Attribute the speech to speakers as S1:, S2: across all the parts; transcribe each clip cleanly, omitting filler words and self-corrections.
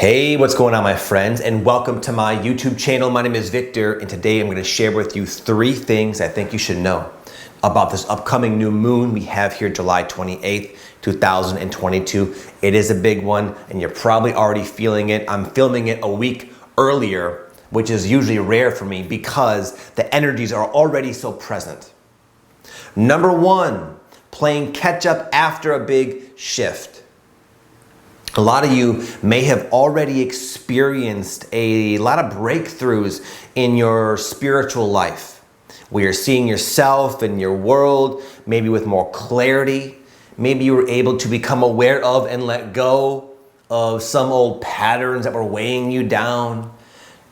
S1: Hey, what's going on, my friends, and welcome to my YouTube channel. My name is Victor, and today I'm going to share with you 3 things I think you should know about this upcoming new moon we have here July 28th, 2022. It is a big one, and you're probably already feeling it. I'm filming it a week earlier, which is usually rare for me because the energies are already so present. Number 1, playing catch up after a big shift. A lot of you may have already experienced a lot of breakthroughs in your spiritual life, where you're seeing yourself and your world maybe with more clarity. Maybe you were able to become aware of and let go of some old patterns that were weighing you down,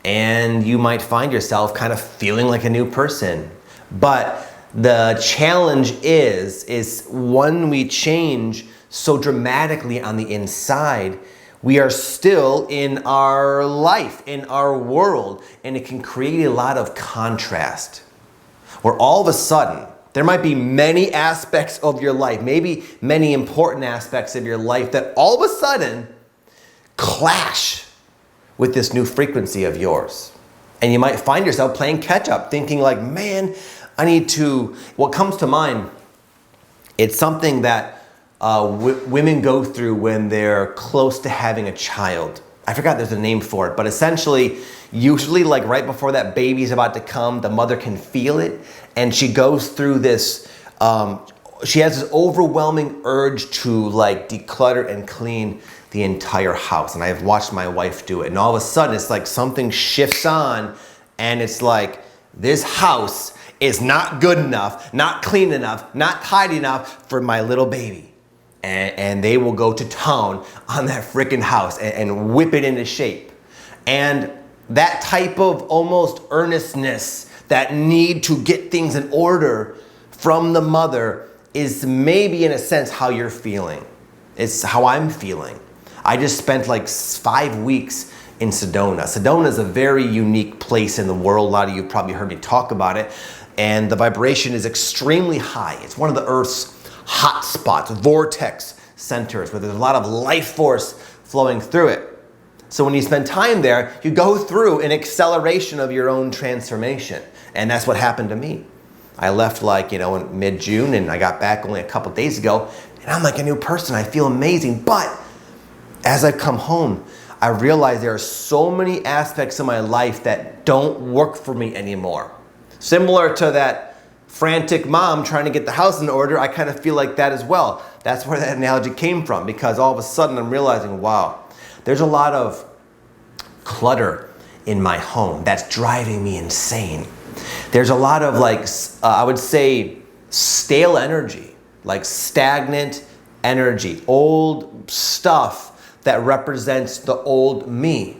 S1: and you might find yourself kind of feeling like a new person. But the challenge is when we change so dramatically on the inside, we are still in our life, in our world, and it can create a lot of contrast, where all of a sudden, there might be many aspects of your life, maybe many important aspects of your life that all of a sudden clash with this new frequency of yours. And you might find yourself playing catch up, thinking like, man, what comes to mind, it's something that women go through when they're close to having a child. I forgot there's a name for it, but essentially, usually like right before that baby's about to come, the mother can feel it, and she goes through this, she has this overwhelming urge to like declutter and clean the entire house. And I've watched my wife do it, and all of a sudden it's like something shifts on, and it's like, this house is not good enough, not clean enough, not tidy enough for my little baby. And they will go to town on that freaking house and whip it into shape. And that type of almost earnestness, that need to get things in order from the mother, is maybe in a sense how you're feeling. It's how I'm feeling. I just spent like 5 weeks in Sedona. Sedona is a very unique place in the world. A lot of you probably heard me talk about it. And the vibration is extremely high. It's one of the Earth's hot spots, vortex centers, where there's a lot of life force flowing through it. So when you spend time there, you go through an acceleration of your own transformation. And that's what happened to me. I left in mid-June, and I got back only a couple days ago, and I'm like a new person. I feel amazing. But as I've come home, I realize there are so many aspects of my life that don't work for me anymore. Similar to that frantic mom trying to get the house in order, I kind of feel like that as well. That's where that analogy came from, because all of a sudden I'm realizing, wow, there's a lot of clutter in my home that's driving me insane. There's a lot of I would say stale energy, like stagnant energy, old stuff that represents the old me.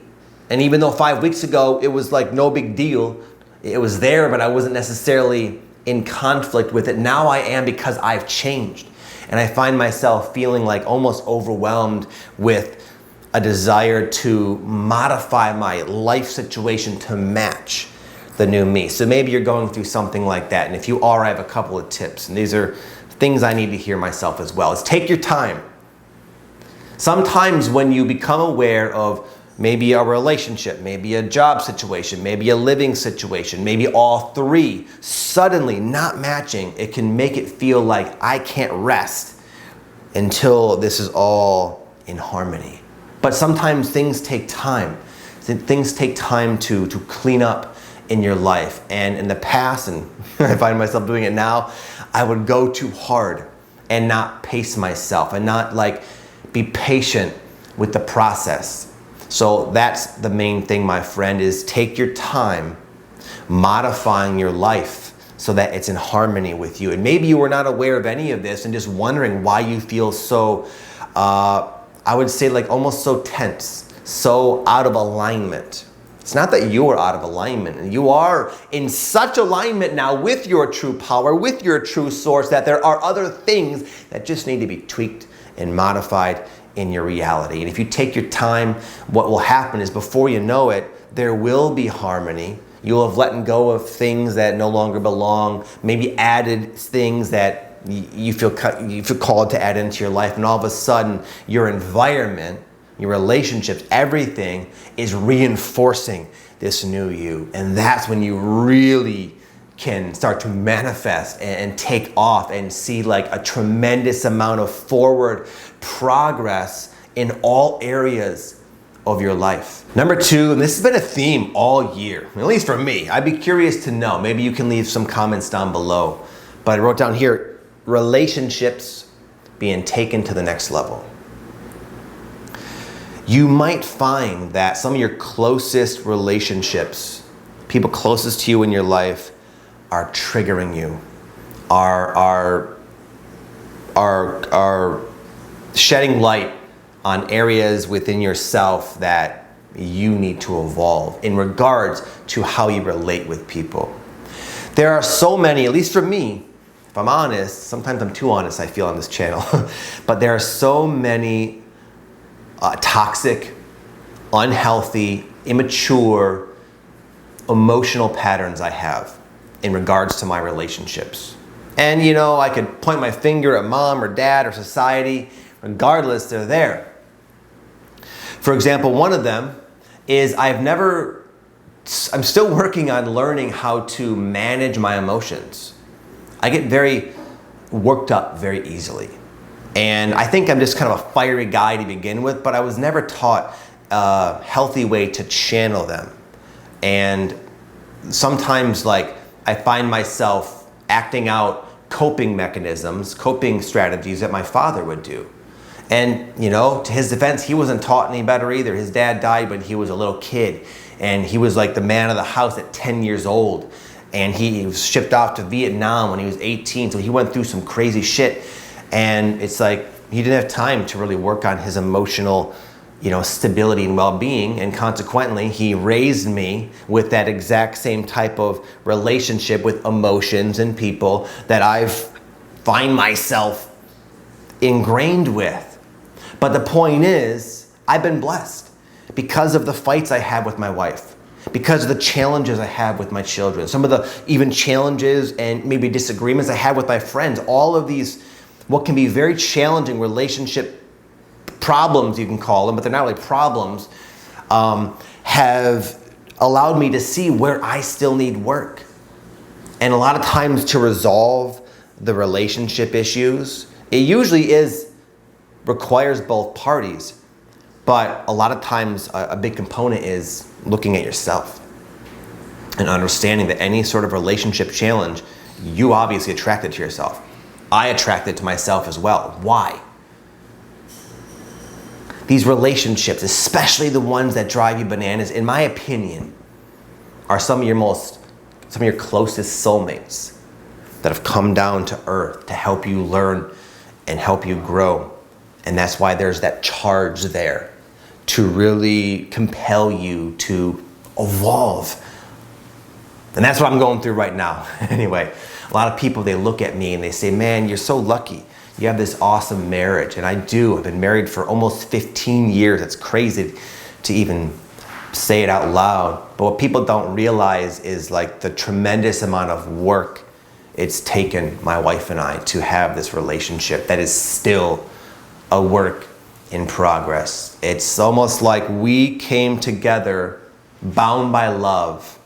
S1: And even though 5 weeks ago it was like no big deal, it was there, but I wasn't necessarily in conflict with it. Now I am, because I've changed. And I find myself feeling like almost overwhelmed with a desire to modify my life situation to match the new me. So maybe you're going through something like that. And if you are, I have a couple of tips. And these are things I need to hear myself as well. Is take your time. Sometimes when you become aware of maybe a relationship, maybe a job situation, maybe a living situation, maybe all 3 suddenly not matching, it can make it feel like I can't rest until this is all in harmony. But sometimes things take time. Things take time to clean up in your life. And in the past, and I find myself doing it now, I would go too hard and not pace myself and not be patient with the process. So that's the main thing, my friend, is take your time modifying your life so that it's in harmony with you. And maybe you were not aware of any of this and just wondering why you feel so, I would say almost so tense, so out of alignment. It's not that you are out of alignment. You are in such alignment now with your true power, with your true source, that there are other things that just need to be tweaked and modified in your reality. And if you take your time, what will happen is before you know it, there will be harmony. You'll have let go of things that no longer belong, maybe added things that you feel called to add into your life, and all of a sudden your environment, your relationships, everything is reinforcing this new you. And that's when you really can start to manifest and take off and see like a tremendous amount of forward progress in all areas of your life. Number two, and this has been a theme all year, at least for me. I'd be curious to know. Maybe you can leave some comments down below. But I wrote down here, relationships being taken to the next level. You might find that some of your closest relationships, people closest to you in your life, are triggering you, are shedding light on areas within yourself that you need to evolve in regards to how you relate with people. There are so many, at least for me, if I'm honest, sometimes I'm too honest, I feel, on this channel, but there are so many toxic, unhealthy, immature, emotional patterns I have in regards to my relationships. And you know, I could point my finger at mom or dad or society, regardless, they're there. For example, one of them is I'm still working on learning how to manage my emotions. I get very worked up very easily. And I think I'm just kind of a fiery guy to begin with, but I was never taught a healthy way to channel them. And sometimes like I find myself acting out coping mechanisms, coping strategies that my father would do. And you know, to his defense, he wasn't taught any better either. His dad died when he was a little kid, and he was like the man of the house at 10 years old. And he was shipped off to Vietnam when he was 18, so he went through some crazy shit. And it's like he didn't have time to really work on his emotional, you know, stability and well-being, and consequently he raised me with that exact same type of relationship with emotions and people that I find myself ingrained with. But the point is, I've been blessed because of the fights I have with my wife, because of the challenges I have with my children, some of the even challenges and maybe disagreements I have with my friends. All of these, what can be very challenging relationship problems, you can call them, but they're not really problems, have allowed me to see where I still need work. And a lot of times to resolve the relationship issues, it usually requires both parties. But a lot of times a big component is looking at yourself and understanding that any sort of relationship challenge, you obviously attracted to yourself. I attracted to myself as well. Why? These relationships, especially the ones that drive you bananas, in my opinion, are some of your closest soulmates that have come down to earth to help you learn and help you grow. And that's why there's that charge there to really compel you to evolve. And that's what I'm going through right now. Anyway, a lot of people, they look at me and they say, man, you're so lucky. You have this awesome marriage. And I do. I've been married for almost 15 years. It's crazy to even say it out loud. But what people don't realize is like the tremendous amount of work it's taken my wife and I to have this relationship that is still a work in progress. It's almost like we came together bound by love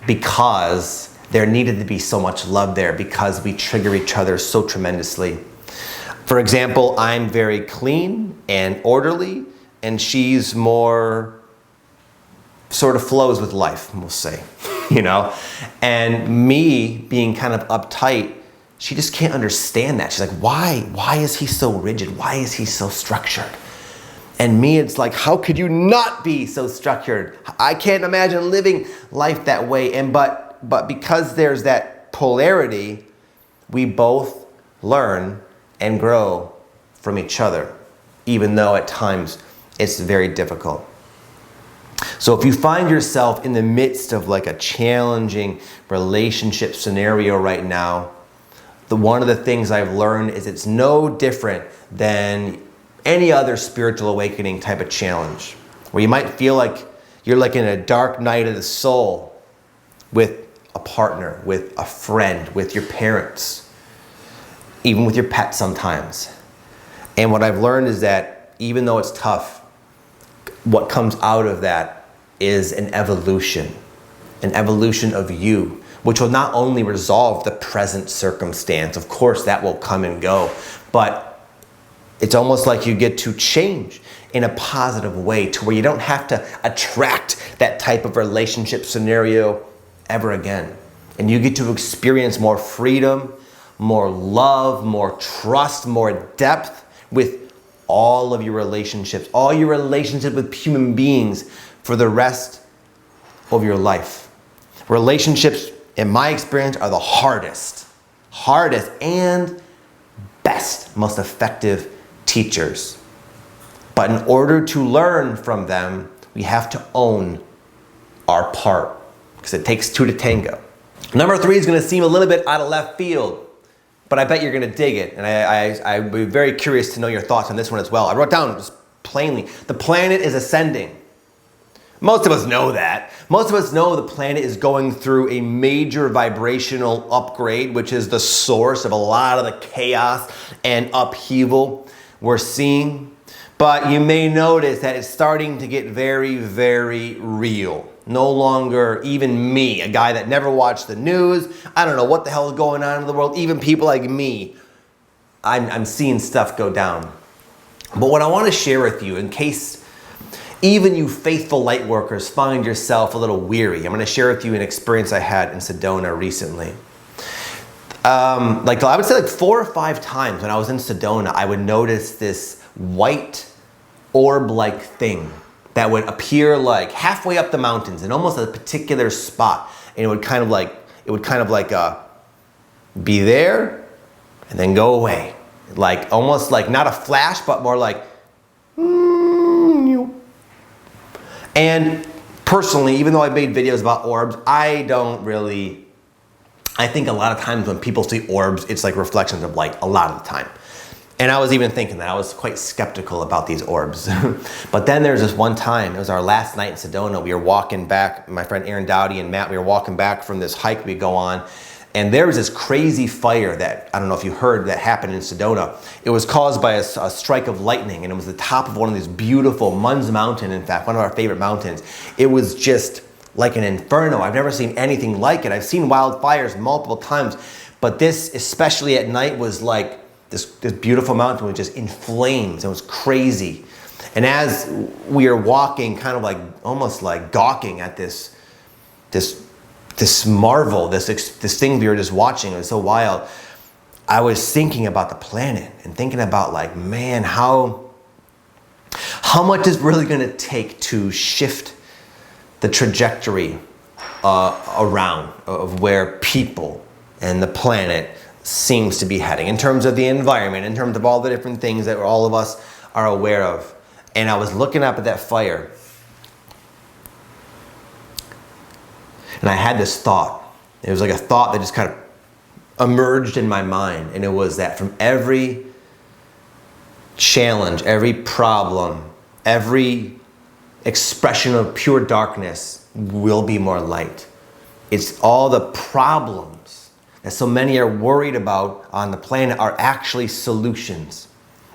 S1: because there needed to be so much love there, because we trigger each other so tremendously. For example, I'm very clean and orderly, and she's more sort of flows with life, we'll say, you know? And me being kind of uptight, she just can't understand that. She's like, why is he so rigid? Why is he so structured? And me, it's like, how could you not be so structured? I can't imagine living life that way. And but because there's that polarity, we both learn and grow from each other, even though at times it's very difficult. So if you find yourself in the midst of like a challenging relationship scenario right now, one of the things I've learned is it's no different than any other spiritual awakening type of challenge, where you might feel like you're like in a dark night of the soul with a partner, with a friend, with your parents, even with your pet sometimes. And what I've learned is that even though it's tough, what comes out of that is an evolution of you, which will not only resolve the present circumstance, of course that will come and go, but it's almost like you get to change in a positive way to where you don't have to attract that type of relationship scenario ever again. And you get to experience more freedom, more love, more trust, more depth with all of your relationships with human beings for the rest of your life. Relationships, in my experience, are the hardest and best, most effective teachers. But in order to learn from them, we have to own our part, because it takes two to tango. Number 3 is going to seem a little bit out of left field, but I bet you're going to dig it. And I'd be very curious to know your thoughts on this one as well. I wrote down just plainly, the planet is ascending. Most of us know that. Most of us know the planet is going through a major vibrational upgrade, which is the source of a lot of the chaos and upheaval we're seeing. But you may notice that it's starting to get very, very real. No longer even me, a guy that never watched the news. I don't know what the hell is going on in the world. Even people like me, I'm seeing stuff go down. But what I want to share with you, in case even you faithful light workers find yourself a little weary, I'm going to share with you an experience I had in Sedona recently. I would say like 4 or 5 times when I was in Sedona, I would notice this white orb-like thing that would appear like halfway up the mountains in almost a particular spot, and it would kind of like be there and then go away, like almost like not a flash, but more like. And personally, even though I made videos about orbs, I think a lot of times when people see orbs, it's like reflections of light a lot of the time. And I was even thinking that I was quite skeptical about these orbs. But then there's this one time, it was our last night in Sedona, we were walking back, my friend Aaron Dowdy and Matt, we were walking back from this hike we go on, and there was this crazy fire that, I don't know if you heard, that happened in Sedona. It was caused by a strike of lightning, and it was the top of one of these beautiful, Munns Mountain, in fact, one of our favorite mountains. It was just like an inferno. I've never seen anything like it. I've seen wildfires multiple times, but this, especially at night, was like, this beautiful mountain was just in flames. It was crazy. And as we are walking, kind of like, almost like gawking at this marvel, this thing we were just watching, it was so wild, I was thinking about the planet and thinking about like, man, how much is really gonna take to shift the trajectory around of where people and the planet seems to be heading in terms of the environment, in terms of all the different things that all of us are aware of. And I was looking up at that fire, and I had this thought. It was like a thought that just kind of emerged in my mind, and it was that from every challenge, every problem, every expression of pure darkness will be more light. It's all the problems that so many are worried about on the planet are actually solutions.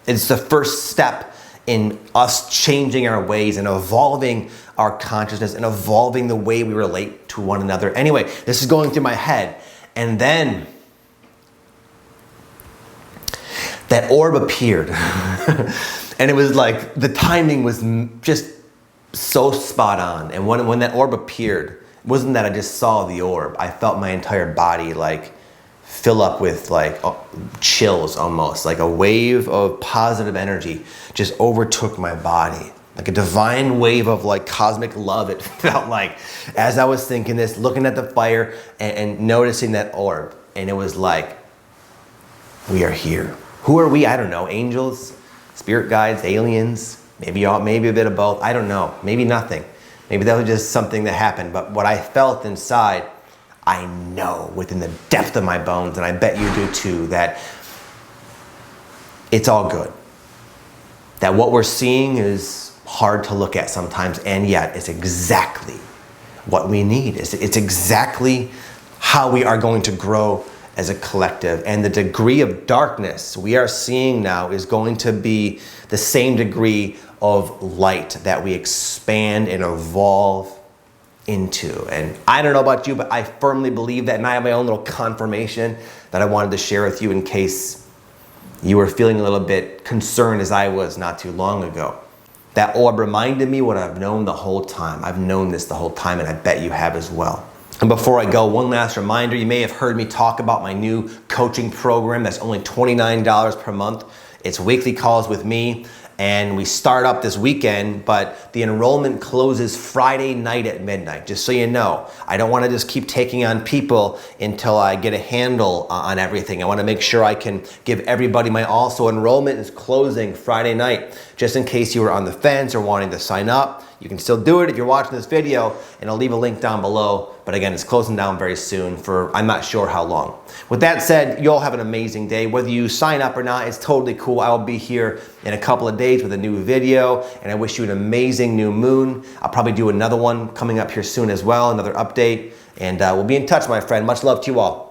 S1: It's the first step in us changing our ways and evolving our consciousness and evolving the way we relate to one another. Anyway, this is going through my head. And then that orb appeared. And it was like, the timing was just so spot on. And when that orb appeared, it wasn't that I just saw the orb. I felt my entire body like fill up with like chills almost, like a wave of positive energy just overtook my body. Like a divine wave of like cosmic love, it felt like, as I was thinking this, looking at the fire and noticing that orb. And it was like, we are here. Who are we? I don't know. Angels, spirit guides, aliens, maybe a bit of both. I don't know. Maybe nothing. Maybe that was just something that happened. But what I felt inside, I know within the depth of my bones, and I bet you do too, that it's all good. That what we're seeing is hard to look at sometimes, and yet it's exactly what we need. It's exactly how we are going to grow as a collective. And the degree of darkness we are seeing now is going to be the same degree of light that we expand and evolve into. And I don't know about you, but I firmly believe that, and I have my own little confirmation that I wanted to share with you in case you were feeling a little bit concerned as I was not too long ago. That orb reminded me what I've known the whole time. I've known this the whole time, and I bet you have as well. And before I go, one last reminder, you may have heard me talk about my new coaching program that's only $29 per month. It's weekly calls with me, and we start up this weekend, but the enrollment closes Friday night at midnight, just so you know. I don't want to just keep taking on people until I get a handle on everything. I want to make sure I can give everybody my all. So enrollment is closing Friday night. Just in case you were on the fence or wanting to sign up, you can still do it if you're watching this video, and I'll leave a link down below. But again, it's closing down very soon for I'm not sure how long. With that said, you all have an amazing day. Whether you sign up or not, it's totally cool. I will be here in a couple of days with a new video, and I wish you an amazing new moon. I'll probably do another one coming up here soon as well, another update, and we'll be in touch, my friend. Much love to you all.